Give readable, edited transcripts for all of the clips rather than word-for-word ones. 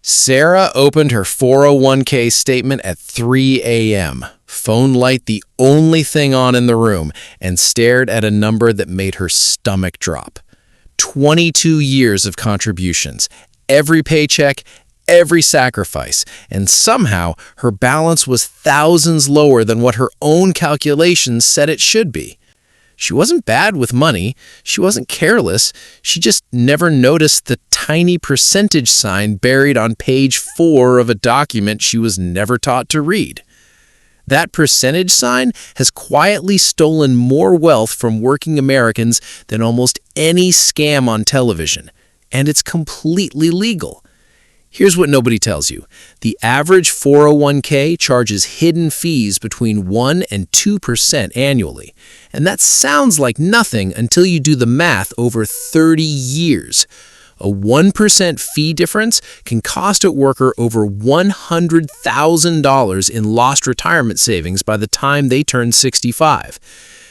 Sarah opened her 401k statement at 3 a.m., phone light the only thing on in the room, and stared at a number that made her stomach drop. 22 years of contributions, every paycheck, every sacrifice, and somehow her balance was thousands lower than what her own calculations said it should be. She wasn't bad with money, she wasn't careless, she just never noticed the tiny percentage sign buried on page 4 of a document she was never taught to read. That percentage sign has quietly stolen more wealth from working Americans than almost any scam on television, and it's completely legal. Here's what nobody tells you. The average 401k charges hidden fees between 1 and 2% annually. And that sounds like nothing until you do the math over 30 years. A 1% fee difference can cost a worker over $100,000 in lost retirement savings by the time they turn 65.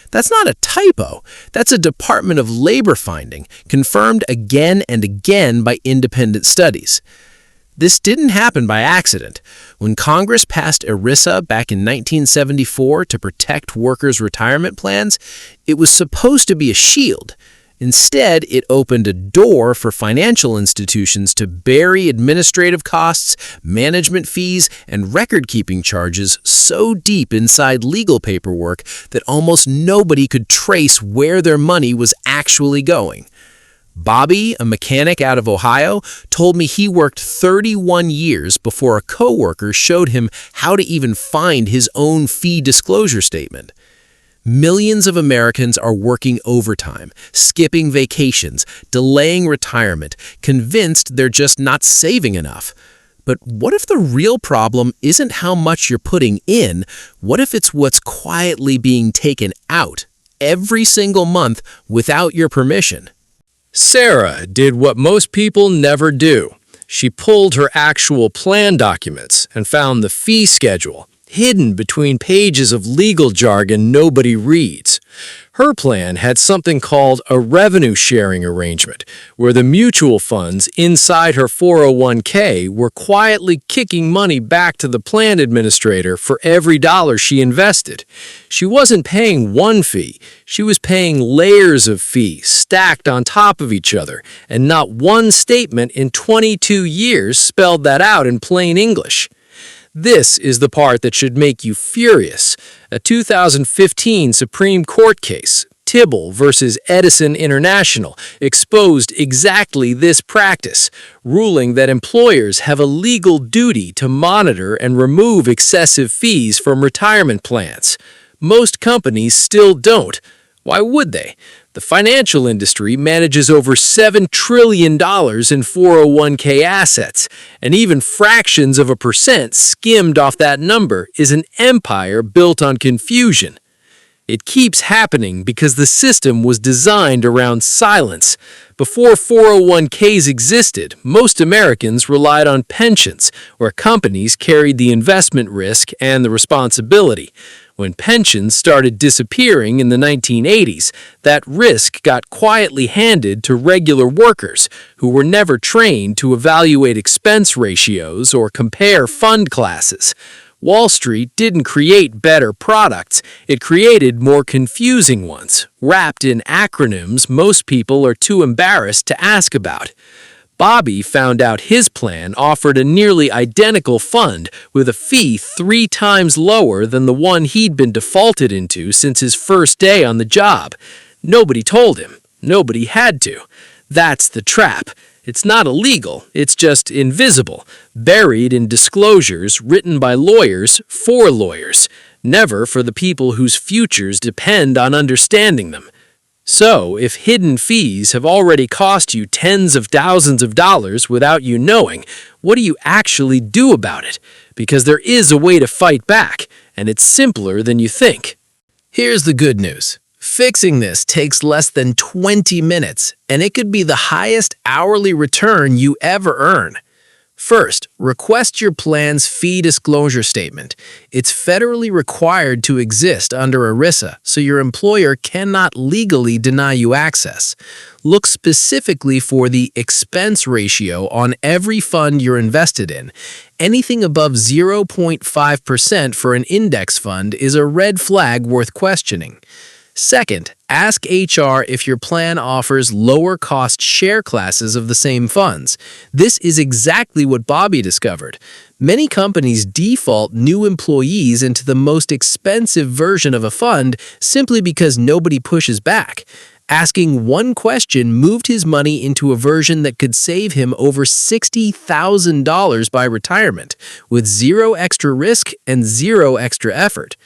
That's not a typo. That's a Department of Labor finding, confirmed again and again by independent studies. This didn't happen by accident. When Congress passed ERISA back in 1974 to protect workers' retirement plans, it was supposed to be a shield. Instead, it opened a door for financial institutions to bury administrative costs, management fees, and record-keeping charges so deep inside legal paperwork that almost nobody could trace where their money was actually going. Bobby, a mechanic out of Ohio, told me he worked 31 years before a coworker showed him how to even find his own fee disclosure statement. Millions of Americans are working overtime, skipping vacations, delaying retirement, convinced they're just not saving enough. But what if the real problem isn't how much you're putting in? What if it's what's quietly being taken out every single month without your permission? Sarah did what most people never do. She pulled her actual plan documents and found the fee schedule hidden between pages of legal jargon nobody reads. Her plan had something called a revenue sharing arrangement, where the mutual funds inside her 401k were quietly kicking money back to the plan administrator for every dollar she invested. She wasn't paying one fee, she was paying layers of fees stacked on top of each other, and not one statement in 22 years spelled that out in plain English. This is the part that should make you furious. A 2015 Supreme Court case, Tibble versus Edison International, exposed exactly this practice, ruling that employers have a legal duty to monitor and remove excessive fees from retirement plans. Most companies still don't. Why would they? The financial industry manages over $7 trillion in 401k assets, and even fractions of a percent skimmed off that number is an empire built on confusion. It keeps happening because the system was designed around silence. Before 401ks existed, most Americans relied on pensions, where companies carried the investment risk and the responsibility. When pensions started disappearing in the 1980s, that risk got quietly handed to regular workers who were never trained to evaluate expense ratios or compare fund classes. Wall Street didn't create better products, it created more confusing ones, wrapped in acronyms most people are too embarrassed to ask about. Bobby found out his plan offered a nearly identical fund with a fee 3 times lower than the one he'd been defaulted into since his first day on the job. Nobody told him. Nobody had to. That's the trap. It's not illegal, it's just invisible, buried in disclosures written by lawyers for lawyers, never for the people whose futures depend on understanding them. So, if hidden fees have already cost you tens of thousands of dollars without you knowing, what do you actually do about it? Because there is a way to fight back, and it's simpler than you think. Here's the good news. Fixing this takes less than 20 minutes, and it could be the highest hourly return you ever earn. First, request your plan's fee disclosure statement. It's federally required to exist under ERISA, so your employer cannot legally deny you access. Look specifically for the expense ratio on every fund you're invested in. Anything above 0.5% for an index fund is a red flag worth questioning. Second, ask HR if your plan offers lower-cost share classes of the same funds. This is exactly what Bobby discovered. Many companies default new employees into the most expensive version of a fund simply because nobody pushes back. Asking one question moved his money into a version that could save him over $60,000 by retirement, with zero extra risk and zero extra effort.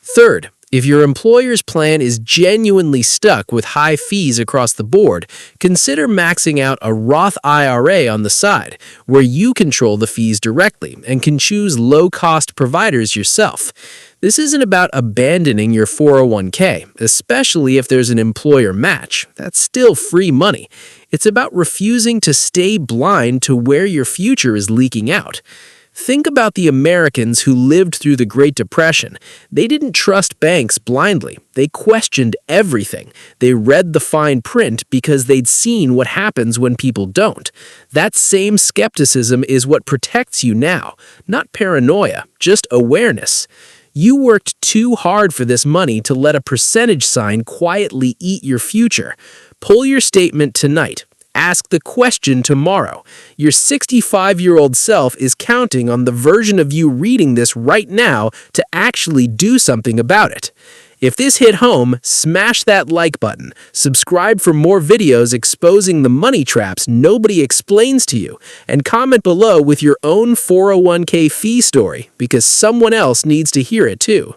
Third, if your employer's plan is genuinely stuck with high fees across the board, consider maxing out a Roth IRA on the side, where you control the fees directly and can choose low-cost providers yourself. This isn't about abandoning your 401k, especially if there's an employer match. That's still free money. It's about refusing to stay blind to where your future is leaking out. Think about the Americans who lived through the Great Depression. They didn't trust banks blindly. They questioned everything. They read the fine print because they'd seen what happens when people don't. That same skepticism is what protects you now. Not paranoia, just awareness. You worked too hard for this money to let a percentage sign quietly eat your future. Pull your statement tonight. Ask the question tomorrow. Your 65-year-old self is counting on the version of you reading this right now to actually do something about it. If this hit home, smash that like button. Subscribe for more videos exposing the money traps nobody explains to you. And comment below with your own 401k fee story, because someone else needs to hear it too.